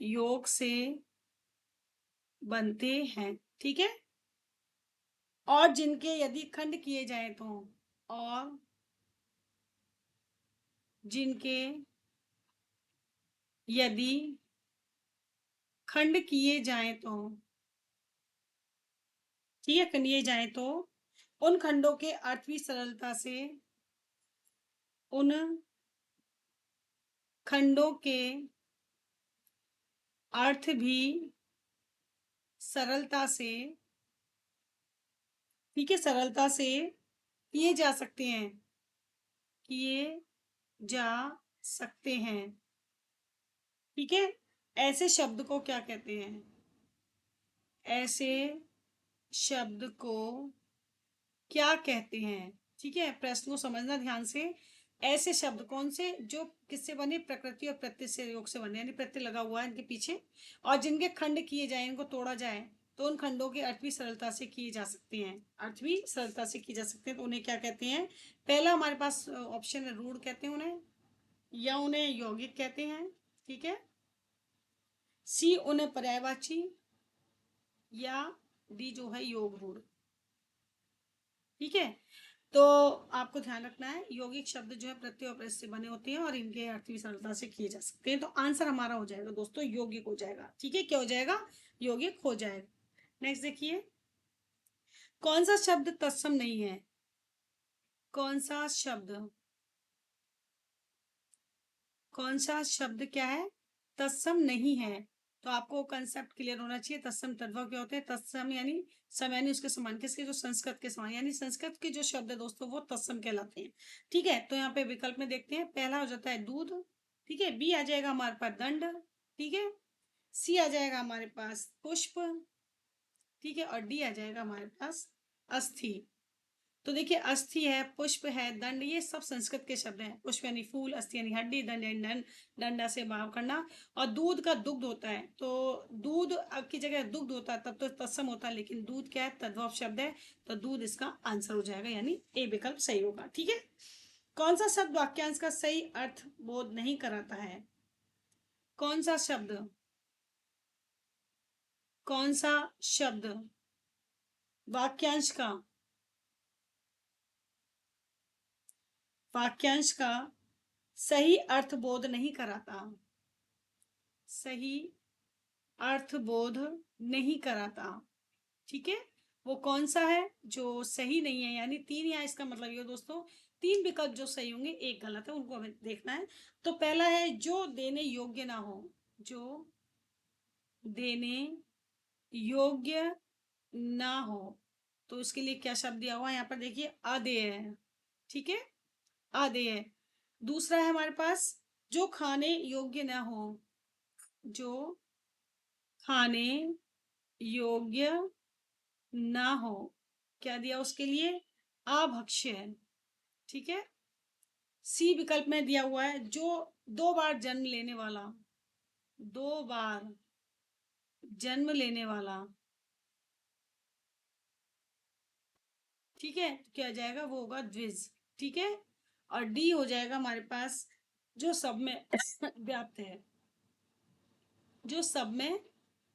योग से बनते हैं। ठीक है, और जिनके यदि खंड किए जाए तो, और जिनके यदि खंड किए जाए तो, ठीक है, किए जाए तो उन खंडों के अर्थ भी सरलता से, उन खंडों के अर्थ भी सरलता से, ठीक है, सरलता से किए जा सकते हैं, किए जा सकते हैं। ठीक है, ऐसे शब्द को क्या कहते हैं? ऐसे शब्द को क्या कहते हैं? ठीक है, प्रश्न को समझना ध्यान से। ऐसे शब्द कौन से? जो किससे बने? प्रकृति और प्रत्यय से योग से बने, यानी प्रत्यय लगा हुआ है इनके पीछे, और जिनके खंड किए जाए, इनको तोड़ा जाए तो उन खंडों के अर्थ भी सरलता से किए जा सकते हैं, अर्थ भी सरलता से किए जा सकते हैं। तो उन्हें क्या कहते हैं? पहला हमारे पास ऑप्शन है रूढ़ कहते हैं उन्हें, या उन्हें यौगिक कहते हैं। ठीक है, सी उन्हें पर्यायवाची, या डी जो है योग रूढ़। ठीक है, तो आपको ध्यान रखना है, यौगिक शब्द जो है प्रत्यय और प्रत्यय से बने होते हैं और इनके अर्थ भी सरलता से किए जा सकते हैं। तो आंसर हमारा हो जाएगा दोस्तों यौगिक हो जाएगा। ठीक है, क्या हो जाएगा? यौगिक हो जाएगा। नेक्स्ट देखिए, कौन सा शब्द तत्सम नहीं है? कौन सा शब्द, कौन सा शब्द क्या है? तत्सम नहीं है। तो आपको कंसेप्ट क्लियर होना चाहिए। तत्सम तद्भव क्या होते हैं? तत्सम यानी सम, यानी उसके समान, किसके? जो संस्कृत के समान, यानी संस्कृत के जो शब्द है दोस्तों वो तत्सम कहलाते हैं। ठीक है, तो यहाँ पे विकल्प में देखते हैं, पहला हो जाता है दूध, ठीक है, बी आ जाएगा हमारे पास दंड, ठीक है, सी आ जाएगा हमारे पास पुष्प, ठीक है, और डी आ जाएगा हमारे पास अस्थि। तो देखिए अस्थि है, पुष्प है, दंड, ये सब संस्कृत के शब्द हैं। पुष्प यानी फूल, अस्थि यानी हड्डी, दंड यानी दंड, डंडा से भाव करना। और दूध का दुग्ध होता है, तो दूध की जगह दुग्ध होता है तब तो तत्सम होता है, लेकिन दूध क्या है, तद्भव शब्द है, तो दूध इसका आंसर हो जाएगा, यानी ए विकल्प सही होगा। ठीक है। कौन सा शब्द वाक्यांश का सही अर्थ बोध नहीं कराता है? कौन सा शब्द, कौन सा शब्द वाक्यांश का, वाक्यांश का सही अर्थ बोध नहीं कराता? सही अर्थ बोध नहीं कराता। ठीक है। वो कौन सा है जो सही नहीं है, यानी तीन, या इसका मतलब ये दोस्तों, तीन विकल्प जो सही होंगे, एक गलत है, उनको हमें देखना है। तो पहला है जो देने योग्य ना हो, जो देने योग्य ना हो, तो इसके लिए क्या शब्द दिया हुआ है यहाँ पर, देखिए अदेय है। ठीक है, अदेय है। दूसरा है हमारे पास जो खाने योग्य ना हो, जो खाने योग्य ना हो, क्या दिया उसके लिए, अभक्ष्य है। ठीक है। सी विकल्प में दिया हुआ है जो दो बार जन्म लेने वाला, दो बार जन्म लेने वाला। ठीक है, तो क्या आ जाएगा, वो होगा द्विज। ठीक है। और डी हो जाएगा हमारे पास जो सब में व्याप्त है, जो सब में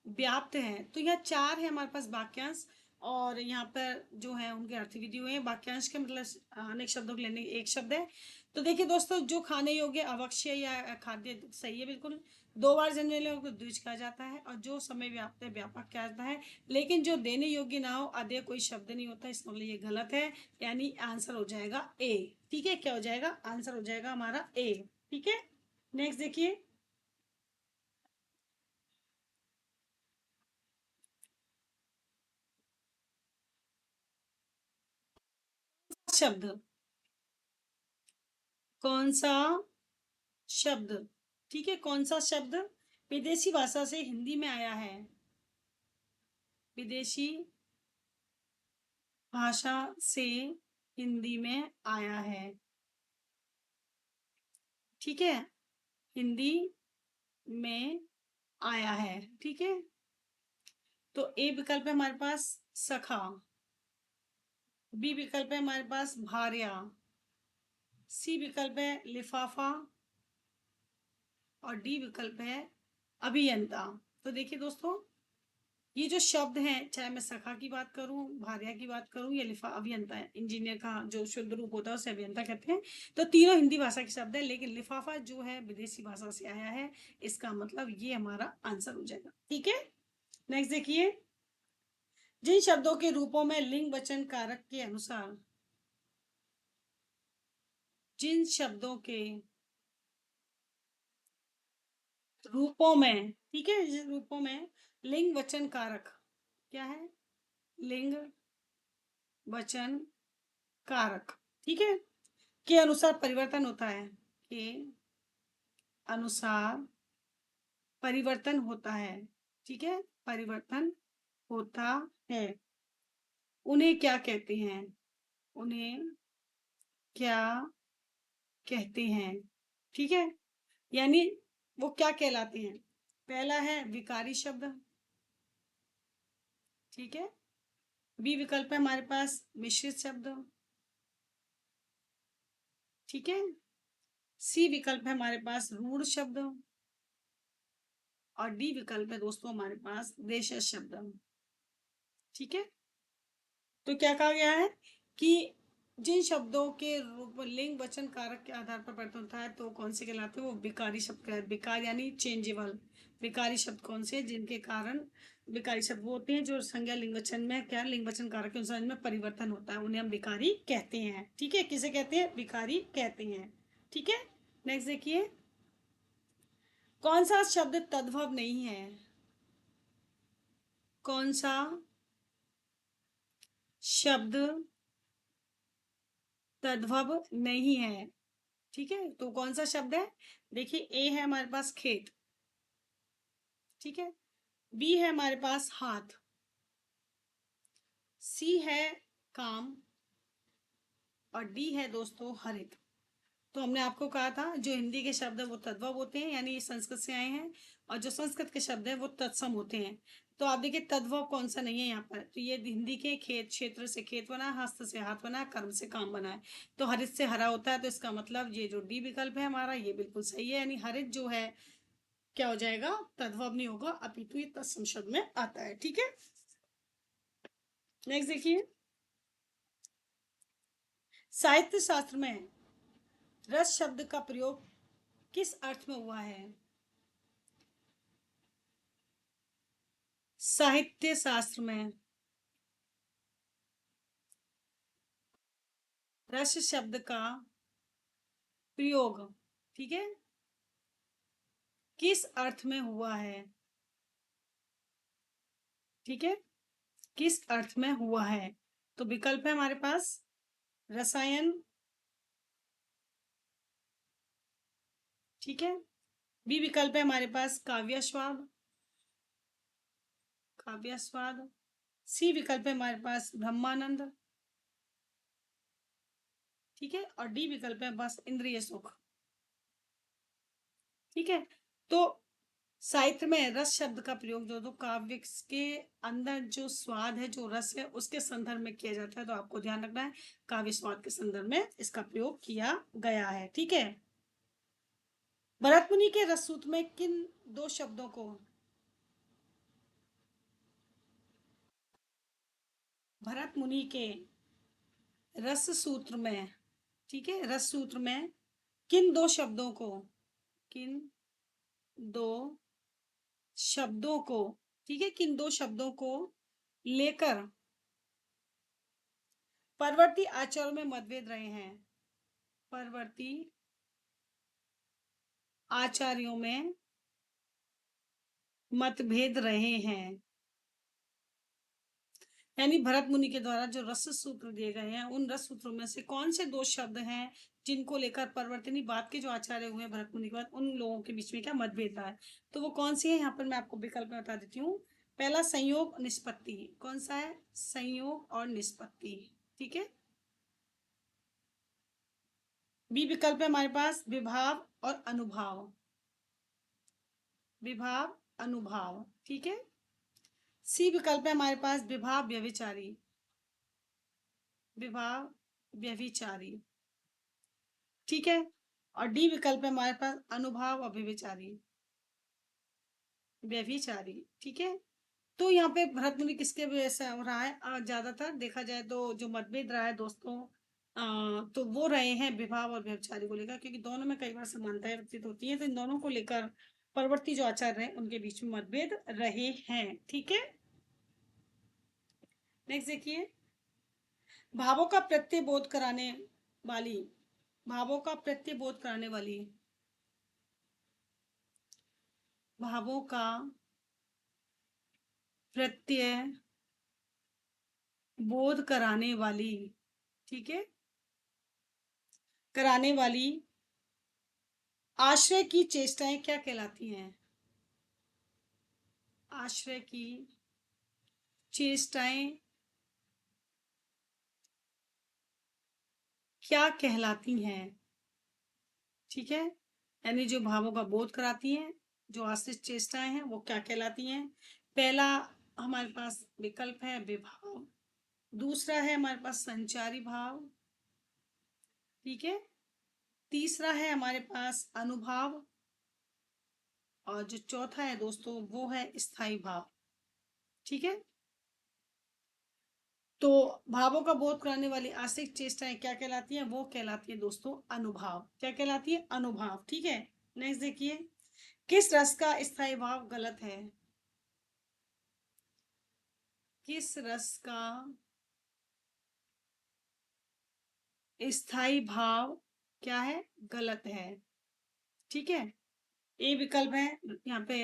व्याप्त है। तो यह चार है हमारे पास वाक्यांश, और यहाँ पर जो है उनके अर्थ भी दिए हुए हैं। वाक्यांश के मतलब अनेक शब्दों को लेने एक शब्द है। तो देखिए दोस्तों, जो खाने योग्य अभक्ष्य या खाद्य सही है बिल्कुल। दो बार जन्म लेने को द्विज कहा जाता है, और जो समय व्याप्त है व्यापक कहा जाता है। लेकिन जो देने योग्य ना हो, अदय कोई शब्द नहीं होता, इसका मतलब ये गलत है, यानी आंसर हो जाएगा ए। ठीक है, क्या हो जाएगा, आंसर हो जाएगा हमारा ए। ठीक है। नेक्स्ट देखिए, शब्द, कौन सा शब्द, ठीक है, कौन सा शब्द विदेशी भाषा से हिंदी में आया है, विदेशी भाषा से हिंदी में आया है। ठीक है, हिंदी में आया है। ठीक है। तो ए विकल्प है हमारे पास सखा, बी विकल्प है हमारे पास भार्या, सी विकल्प है लिफाफा, और डी विकल्प है अभियंता। तो देखिए दोस्तों, ये जो शब्द हैं, चाहे मैं सखा की बात करूं, भार्या की बात करूं, या लिफा, अभियंता है, इंजीनियर का जो शुद्ध रूप होता है उसे अभियंता कहते हैं। तो तीनों हिंदी भाषा के शब्द है, लेकिन लिफाफा जो है विदेशी भाषा से आया है, इसका मतलब ये हमारा आंसर हो जाएगा। ठीक है। नेक्स्ट देखिए, जिन शब्दों के रूपों में लिंग वचन कारक के अनुसार, जिन शब्दों के रूपों में, ठीक है, जिन रूपों में लिंग वचन कारक, क्या है, लिंग वचन कारक, ठीक है, के अनुसार परिवर्तन होता है, के अनुसार परिवर्तन होता है। ठीक है, परिवर्तन होता है, उन्हें क्या कहते हैं, उन्हें क्या कहते हैं। ठीक है, यानी वो क्या कहलाते हैं। पहला है विकारी शब्द। ठीक है। बी विकल्प है हमारे पास मिश्रित शब्द। ठीक है। सी विकल्प है हमारे पास रूढ़ शब्द, और डी विकल्प है दोस्तों हमारे पास देशज शब्द। ठीक है। तो क्या कहा गया है कि जिन शब्दों के रूप लिंग वचन कारक के आधार पर परिवर्तन होता है, तो कौन से कहलाते हैं, वो विकारी शब्द कहलाते। विकार यानी चेंजेबल। विकारी शब्द कौन से, जिनके कारण, विकारी शब्द वो होते हैं जो संज्ञा लिंग वचन में, क्या लिंग वचन कारक के अनुसार में परिवर्तन होता है, उन्हें हम विकारी कहते हैं। ठीक है, किसे कहते हैं, विकारी कहते हैं। ठीक है। नेक्स्ट देखिए, कौन सा शब्द तद्भव नहीं है, कौन सा शब्द तद्भव नहीं है। ठीक है, तो कौन सा शब्द है, देखिए ए है हमारे पास खेत। ठीक है। बी है हमारे पास हाथ, सी है काम, और डी है दोस्तों हरित। तो हमने आपको कहा था जो हिंदी के शब्द है वो तद्भव होते हैं, यानी संस्कृत से आए हैं, और जो संस्कृत के शब्द है वो तत्सम होते हैं। तो आप देखिए तद्भव कौन सा नहीं है यहाँ पर, तो ये हिंदी के खेत, क्षेत्र से खेत बना, हस्त से हाथ बना, कर्म से काम बना है। तो हरित से हरा होता है, तो इसका मतलब ये जो डी विकल्प है हमारा ये बिल्कुल सही है, यानी हरित जो है क्या हो जाएगा, तद्भव नहीं होगा, अपितु ये तत्सम शब्द में आता है। ठीक है, नेक्स्ट देखिए, साहित्य शास्त्र में रस शब्द का प्रयोग किस अर्थ में हुआ है? साहित्य शास्त्र में रस शब्द का प्रयोग, ठीक है, किस अर्थ में हुआ है? ठीक है, किस अर्थ में हुआ है? तो विकल्प है हमारे पास रसायन, ठीक है, बी विकल्प है हमारे पास काव्यास्वाद, काव्यास्वाद, सी विकल्प है हमारे पास ब्रह्मानंद, ठीक है, और डी विकल्प है बस इंद्रिय सुख। ठीक है, तो साहित्य में रस शब्द का प्रयोग जो तो काव्य के अंदर जो स्वाद है, जो रस है, उसके संदर्भ में किया जाता है। तो आपको ध्यान रखना है काव्य स्वाद के संदर्भ में इसका प्रयोग किया गया है। ठीक है, भरत मुनि के रस सूत्र में किन दो शब्दों को, भरत मुनि के रस सूत्र में, ठीक है, रस सूत्र में किन दो शब्दों को, किन दो शब्दों को, ठीक है, किन दो शब्दों को लेकर परवर्ती आचार्यों में मतभेद रहे हैं? परवर्ती आचार्यों में मतभेद रहे हैं, यानी भरत मुनि के द्वारा जो रस सूत्र दिए गए हैं उन रस सूत्रों में से कौन से दो शब्द हैं जिनको लेकर परिवर्तनी बाद के जो आचार्य हुए भरत मुनि के बाद उन लोगों के बीच में क्या मतभेद रहा है? तो वो कौन सी है, यहाँ पर मैं आपको विकल्प में बता देती हूँ। पहला संयोग निष्पत्ति, कौन सा है, संयोग और निष्पत्ति, ठीक है। बी विकल्प है हमारे पास विभाव और अनुभाव, विभाव अनुभाव, ठीक है। सी विकल्प है हमारे पास विभाव व्यभिचारी, विभाव व्यभिचारी, ठीक है। और डी विकल्प है हमारे पास अनुभाव और व्यभिचारी, व्यभिचारी, ठीक है। तो यहाँ पे भरत मुनि किसके वजह से हो रहा है, ज्यादातर देखा जाए तो जो मतभेद रहा है दोस्तों, तो वो रहे हैं विभाव और व्यभिचारी को लेकर, क्योंकि दोनों में कई बार समानताएं व्यतीत होती हैं, तो इन दोनों को लेकर परवर्ती जो आचार्य हैं उनके बीच में मतभेद रहे हैं। ठीक है, नेक्स्ट देखिए, भावों का प्रत्यय बोध कराने वाली, भावों का प्रत्यय बोध कराने वाली, भावों का प्रत्यय बोध कराने वाली, ठीक है, कराने वाली आश्रय की चेष्टाएं क्या कहलाती हैं? आश्रय की चेष्टाएं क्या कहलाती हैं? ठीक है, यानी जो भावों का बोध कराती हैं, जो आश्रित चेष्टाएं हैं वो क्या कहलाती हैं? पहला हमारे पास विकल्प है विभाव, दूसरा है हमारे पास संचारी भाव, ठीक है, तीसरा है हमारे पास अनुभाव, और जो चौथा है दोस्तों वो है स्थायी भाव। ठीक है, तो भावों का बोध कराने वाली आश्रित चेष्टाएं क्या कहलाती हैं? वो कहलाती है दोस्तों अनुभाव। क्या कहलाती है? अनुभाव। ठीक है, नेक्स्ट देखिए, किस रस का स्थायी भाव गलत है? किस रस का स्थायी भाव क्या है? गलत है। ठीक है, ए विकल्प है, यहाँ पे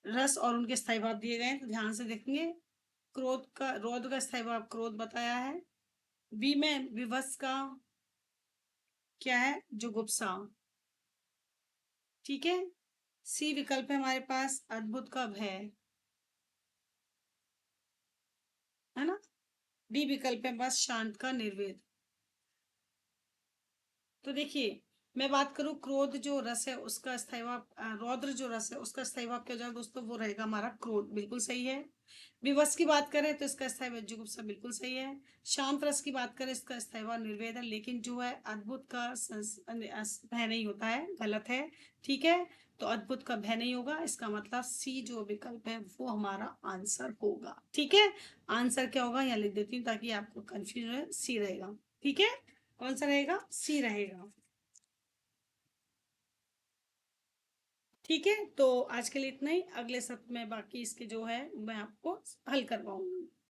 रस और उनके स्थायी भाव दिए गए हैं, तो ध्यान से देखेंगे। क्रोध का, रोध का स्थायी भाव क्रोध बताया है। बी में विवश का क्या है? जुगुप्सा, ठीक है। सी विकल्प है हमारे पास अद्भुत का भय, है ना। डी विकल्प है बस शांत का निर्वेद। तो देखिए, मैं बात करूँ क्रोध जो रस है उसका स्थायी भाव रौद्र जो रस है उसका स्थायी भाव क्या हो जाएगा दोस्तों, वो रहेगा हमारा क्रोध, बिल्कुल सही है। विवश की बात करें तो इसका स्थायी भाव जुगुप्सा, बिल्कुल सही है। शांत रस की बात करें इसका स्थायी भाव निर्वेद है, लेकिन जो है अद्भुत का भय नहीं होता है, गलत है। ठीक है, तो अद्भुत का भय नहीं होगा, इसका मतलब सी जो विकल्प है वो हमारा आंसर होगा। ठीक है, आंसर क्या होगा यहाँ लिख देती हूँ ताकि आपको कंफ्यूजन है, सी रहेगा। ठीक है, कौन सा रहेगा, सी रहेगा। ठीक है, तो आज के लिए इतना ही, अगले सत्र में बाकी इसके जो है मैं आपको हल करवाऊंगी।